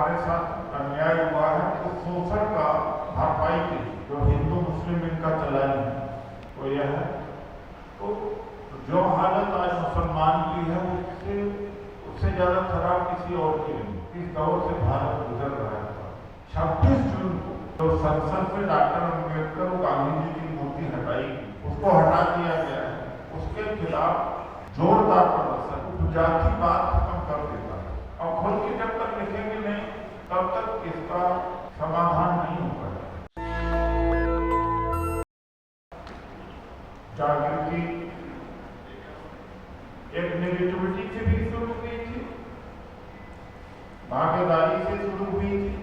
हमारे साथ अन्याय हुआ है उस शोषण का भरपाई के जो हिंदू मुस्लिम इनका चलन है वो यह है। तो जो हालत आज मुसलमान की है उससे ज्यादा खराब किसी और की नहीं। इस दौर से भारत गुजर रहा है। 26 जून को तो संसद से डॉक्टर अम्बेडकर और गांधी जी की मूर्ति हटाई उसको हटा दिया गया है। उसके खिलाफ जोरदार प्रदर्शन उपजाति बात खत्म कर देता है और खुद की जब तक लिखेंगे नहीं तब तक इसका समाधान नहीं होगा। जागृति एक नेगेटिविटी से भी शुरू हुई थी, भागीदारी से शुरू हुई थी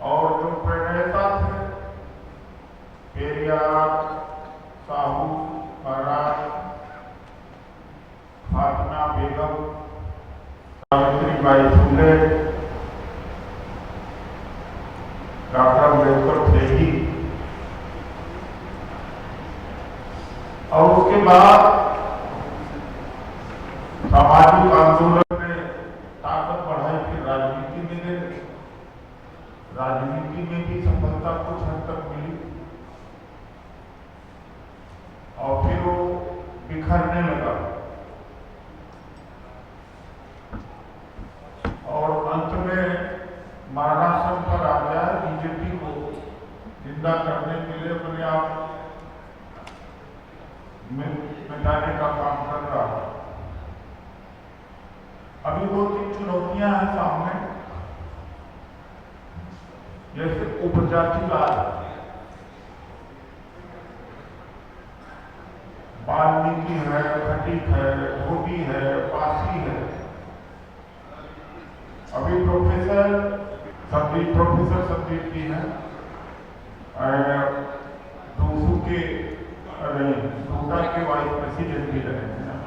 और जो प्रणेता थे पेरियार, साहू महाराज, फातिमा बेगम, सावित्रीबाई फुले, डॉक्टर अम्बेडकर थे ही। और उसके बाद सामाजिक आंदोलन ने ताकत बढ़ाई। फिर राजनीति में गए, राजनीति में भी सफलता कुछ हद तक मिली और फिर वो बिखरने लगा और अंत में महाराष्ट्र पर आ गया। बीजेपी को जिंदा करने के लिए अपने आप मिटाने का काम कर रहा है। अभी 2-3 चुनौतियां हैं सामने, जैसे उपजातिवाद, वाल्मीकि है, खटीक है, धोबी है, पासी है। अभी प्रोफेसर संदीप जी हैं दूसू के डूडा के वाइस प्रेसिडेंट भी रहे हैं।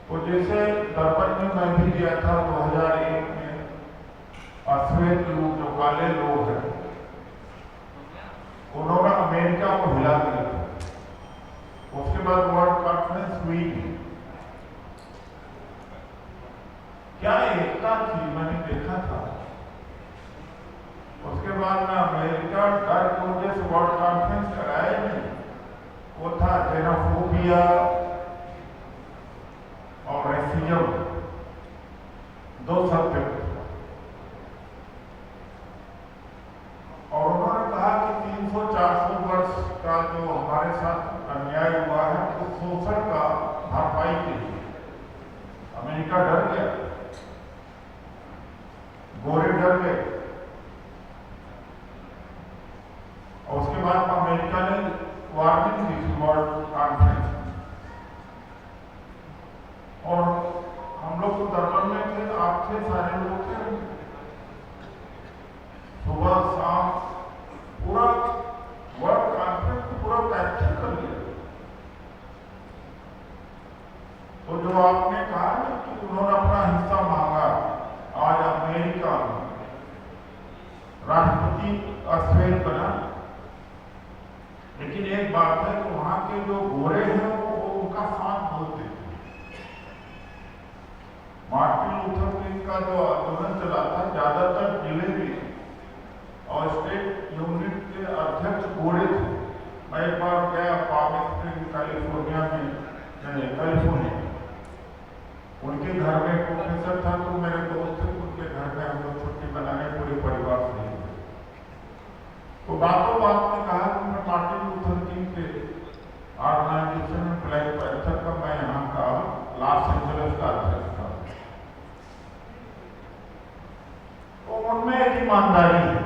तो जैसे दर्पण में मैं भी गया था 2001 में, अश्वेत लोग जो काले लोग हैं उन्होंने अमेरिका को हिला दिया। उसके बाद वर्ल्ड कॉन्फ्रेंस हुई, क्या एकता थी मैंने देखा था। उसके बाद में अमेरिका डर की वजह से वर्ल्ड कॉन्फ्रेंस कराया नहीं, वो था जेनोफोबिया और रेसिज्म, दो सब्जेक्ट। और उन्होंने कहा कि 300-400 वर्ष का जो हमारे साथ अन्याय हुआ है उस शोषण का भरपाई के लिए अमेरिका डर गया, गोरे डर गए। और उसके बाद अमेरिका ने वार्निंग दी थी वर्ल्ड कॉन्फ्रेंस में। और हम लोग तो दर्पण में थे, आप थे, सारे लोग थे, सुबह शाम पूरा वर्ल्ड कॉन्फ्रेंस को पूरा कैप्चर कर लिया। तो जो आपने कहा ना कि उन्होंने अपना हिस्सा मांगा, आज अमेरिका राष्ट्रपति अश्वेत बना। लेकिन एक बात है कि वहां के जो गोरे हैं वो उनका साथ बोलते थे। मार्टिन लूथर किंग का जो आंदोलन चला था, ज्यादातर जिले भी और स्टेट यूनिट के अध्यक्ष गोरे थे। मैं एक बार गया पाम स्प्रिंग कैलिफोर्निया में, कैलिफोर्निया, उनके घर में प्रोफेसर था, तो मेरे दोस्त थे, उनके घर में हम लोग छुट्टी मनाने पूरे परिवार से। तो बातों बात में कहा कि मैं मार्टिन लूथर किंग के ऑर्गेनाइजेशन में ब्लैक पैंथर का मैं यहाँ का लॉस एंजलिस का अध्यक्ष था। तो उनमें एक ईमानदारी है,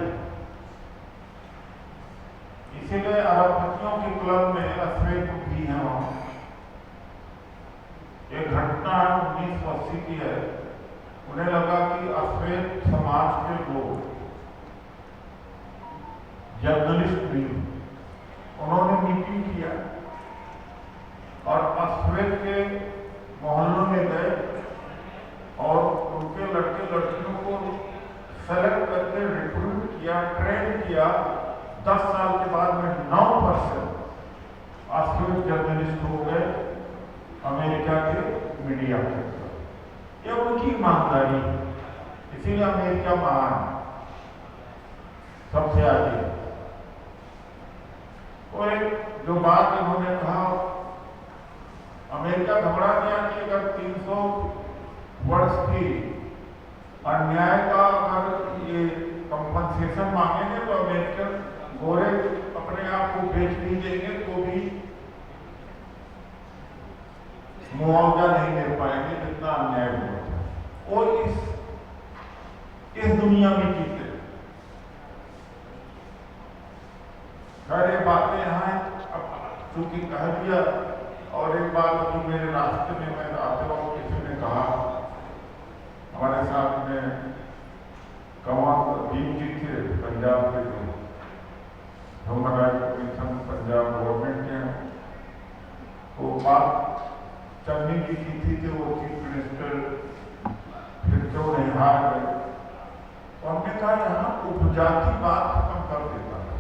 इसीलिए अरबपतियों के क्लब में अश्वेत भी है। वहां एक घटना 1980 की है। उन्हें लगा कि अश्वेत समाज के लोग जर्नलिस्ट भी, उन्होंने मीटिंग किया और अश्वेत के मोहल्लों में गए और उनके लड़के लड़कियों को सेलेक्ट करके रिक्रूट किया, ट्रेन किया। 10 साल के बाद में 9% अश्वेत जर्नलिस्ट हो गए अमेरिका के मीडिया इंडिया के अंदर, ये उनकी ईमानदारी, इसीलिए अमेरिका महान सबसे आगे। और एक जो बात इन्होंने कहा, अमेरिका घबरा गया कि अगर 300 वर्ष की अन्याय का अगर ये कंपनसेशन मांगेंगे तो अमेरिकन गोरे अपने आप को बेच भी देंगे तो भी मुआवजा नहीं दे पाएंगे जितना अन्याय हुआ। और इस दुनिया में जीते। खैर ये बातें यहाँ अब चूंकि कह दिया। और एक बात अभी मेरे रास्ते में मैं आते वक्त किसी ने कहा, हमारे साथ में कंवर भीम जी थे पंजाब के, जो ह्यूमन कमीशन पंजाब गवर्नमेंट के हैं, वो बात चलने की थी कि वो चीफ मिनिस्टर फिर क्यों नहीं हार गए। तो हमने कहा यहाँ उपजाति बात खत्म कर देता है।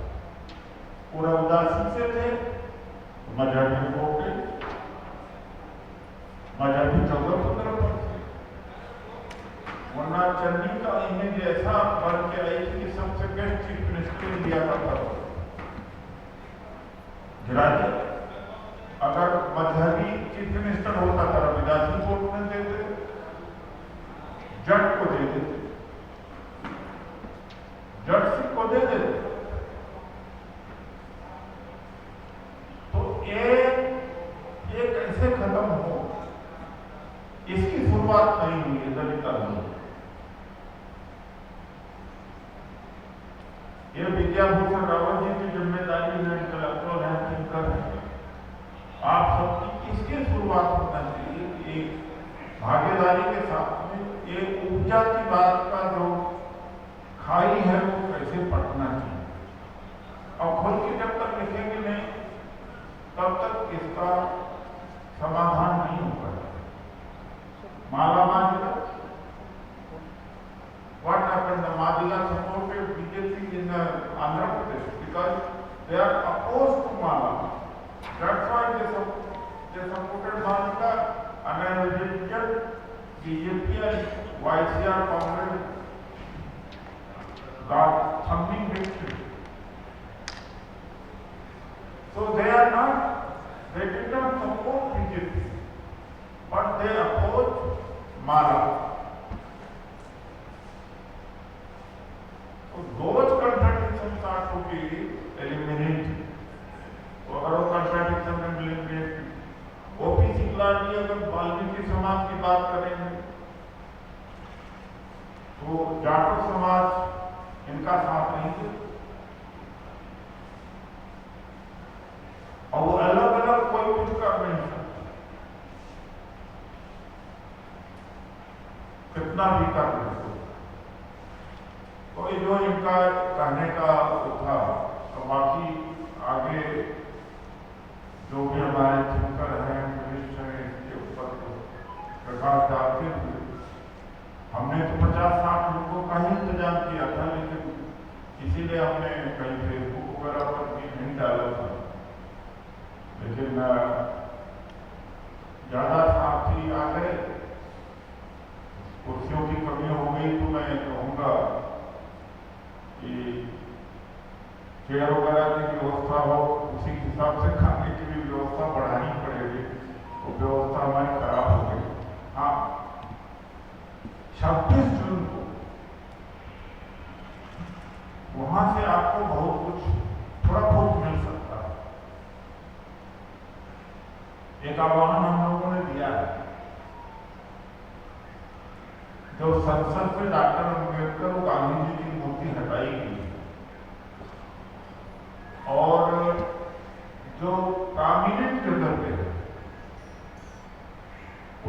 पूरा उदासी से थे, मजहबी हो गए, मजहबी 14-15%, वरना चन्नी का इमेज ऐसा बन के आई थी कि सबसे बेस्ट चीफ मिनिस्टर इंडिया का था गिराज। अगर मजहबी चीफ मिनिस्टर होता था रविदासी को उठने देते, जट को दे देते, जट सिंह को दे देते। तो एक कैसे खत्म हो, इसकी शुरुआत नहीं हुई है दलित आंदोलन। ये विद्याभूषण रावत जी की जिम्मेदारी है, कलेक्टर है, थिंकर है, आप सबकी इसकी शुरुआत होना चाहिए। एक भागीदारी के साथ में एक ऊर्जा की बात का जो खाई है वो कैसे पटना चाहिए। और खुद की जब तक लिखेंगे नहीं तब तक इसका समाधान नहीं होगा। Malamajila, what happened? The Madila supported BJP in Andhra Pradesh because they are opposed to Mala. That's why they supported Madila, and then rejected BJP and YCR Congress got thumping victory. So they did not support BJP, but they opposed Mala. So those contradictions are to be eliminated. तो अगर वो contradiction में eliminate, OP Singla जी अगर वाल्मीकि समाज की बात करेंगे तो जाटो समाज इनका साथ नहीं दे, और वो अलग अलग कोई कुछ कर नहीं सकता, कितना भी कर सकते। तो ये जो इनका कहने का था, तो बाकी आगे जो भी हमारे थिंकर हैं, वरिष्ठ हैं, इसके ऊपर प्रकाश डालते हुए हमने तो 50-60 लोगों का ही इंतजाम किया था, लेकिन इसीलिए हमने कहीं फेसबुक वगैरह पर भी नहीं डाला था। लेकिन ज्यादा साथी आ गए, कुर्सियों की कमी हो गई, तो मैं कहूँगा कि चेयर वगैरह की व्यवस्था हो, उसी हिसाब से खाने की भी व्यवस्था बढ़ानी पड़ेगी। तो व्यवस्था हमारी खराब हो गई। हाँ, 26 जून को वहां से आपको बहुत कुछ थोड़ा बहुत मिल सकता है। एक आह्वान हम लोगों ने दिया है, जो संसद से डॉक्टर अम्बेडकर और गांधी जी की मूर्ति हटाई गई और जो कामिनेट जगह पे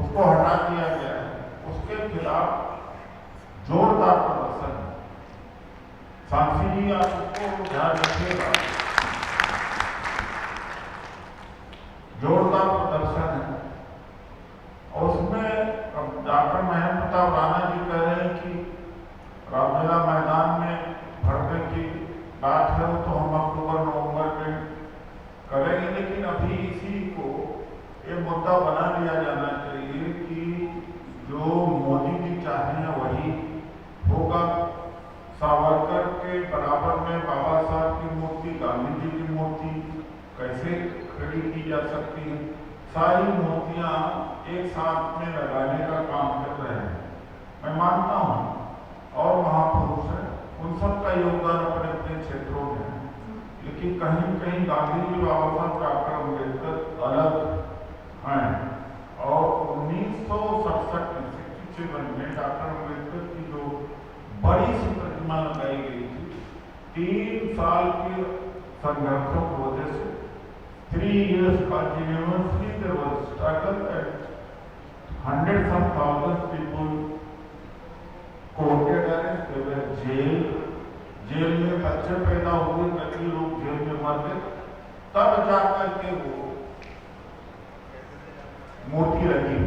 उसको हटा दिया गया है, उसके खिलाफ जोरदार प्रदर्शन है। सांसी जी आप उसको ध्यान रखिएगा, जोरदार प्रदर्शन है। और उसमें डॉक्टर महेंद्र प्रताप राणा जी कह रहे हैं कि रामलीला मैदान में भरने की बात है, वो तो हम अक्टूबर-नवंबर में करेंगे, लेकिन अभी इसी को ये मुद्दा बना लिया जाना चाहिए कि सारी मूर्तियां एक साथ में लगाने का काम कर रहे हैं। मैं मानता हूं और महापुरुष है, उन सबका योगदान अपने अपने क्षेत्रों में है, लेकिन कहीं कहीं गांधी जी, बाबा साहब, डॉक्टर अम्बेडकर अलग हैं। और 1967 में डॉक्टर अम्बेडकर की जो बड़ी सी प्रतिमा लगाई गई थी, 3 साल के संघर्षों की वजह से, 3 years continuously there was struggle and hundreds of thousands people quoted arrest, they were jailed, jail में बच्चे पैदा हुए, कई लोग जेल में मर गए, तब जाकर के वो मूर्ति लगी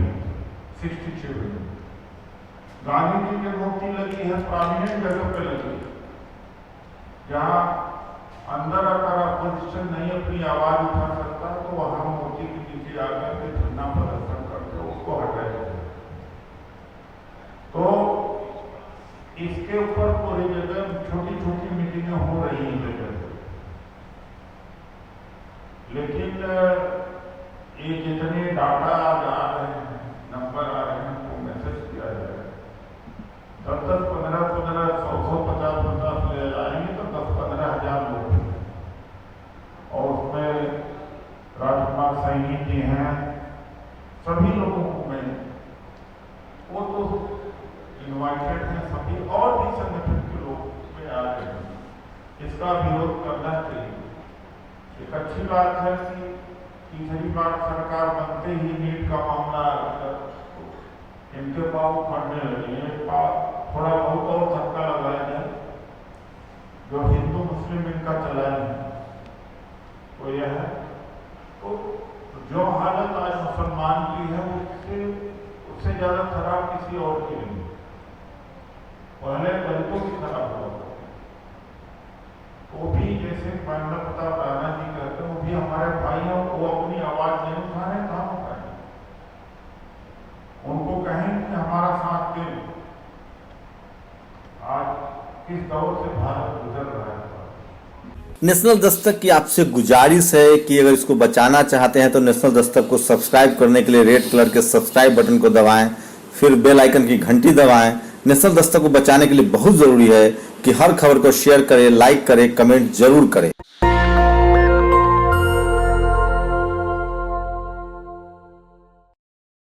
66 में। गांधी जी की मूर्ति लगी है प्रोमिनेंट जगह पे लगी, जहाँ अंदर अगर अपोजिशन नहीं अपनी आवाज उठा सकता तो वहां मूर्ति के नीचे आकर के धरना प्रदर्शन करके उसको हटाया जाए। तो इसके ऊपर पूरी जगह छोटी छोटी मीटिंगें हो रही हैं जगह, लेकिन ये जितने डाटा आ रहे हैं, नंबर आ रहे हैं, तो मैसेज किया जाए 10-10, 15-15, 100-100, 50-50 ले जाएंगे तो 10-15 हजार लोग, और उसमें राजकुमार सैनी जी हैं, सभी लोगों को मैं, वो तो इन्वाइटेड हैं, सभी और भी संगठन के लोग में आ रहे हैं। इसका विरोध करना चाहिए। एक अच्छी बात है कि तीसरी बार सरकार बनते ही नीट का मामला इनके पास पढ़ने लगे, थोड़ा बहुत और धक्का लगाया जाए, जो हिंदू मुस्लिम इनका चलान है वो यह है। तो जो हालत आज मुसलमान की है उससे ज्यादा खराब किसी और की नहीं। पहले दलितों की खराब हुआ, वो भी जैसे मानव प्रताप राणा जी कहते हैं, वो भी हमारे भाई हैं, वो अपनी आवाज नहीं उठा रहे, कहाँ उठाए, उनको कहें कि हमारा साथ दें। आज किस दौर से भारत गुजर रहा है। नेशनल दस्तक की आपसे गुजारिश है कि अगर इसको बचाना चाहते हैं तो नेशनल दस्तक को सब्सक्राइब करने के लिए रेड कलर के सब्सक्राइब बटन को दबाएं, फिर बेल आइकन की घंटी दबाएं। नेशनल दस्तक को बचाने के लिए बहुत जरूरी है कि हर खबर को शेयर करें, लाइक करें, कमेंट जरूर करें।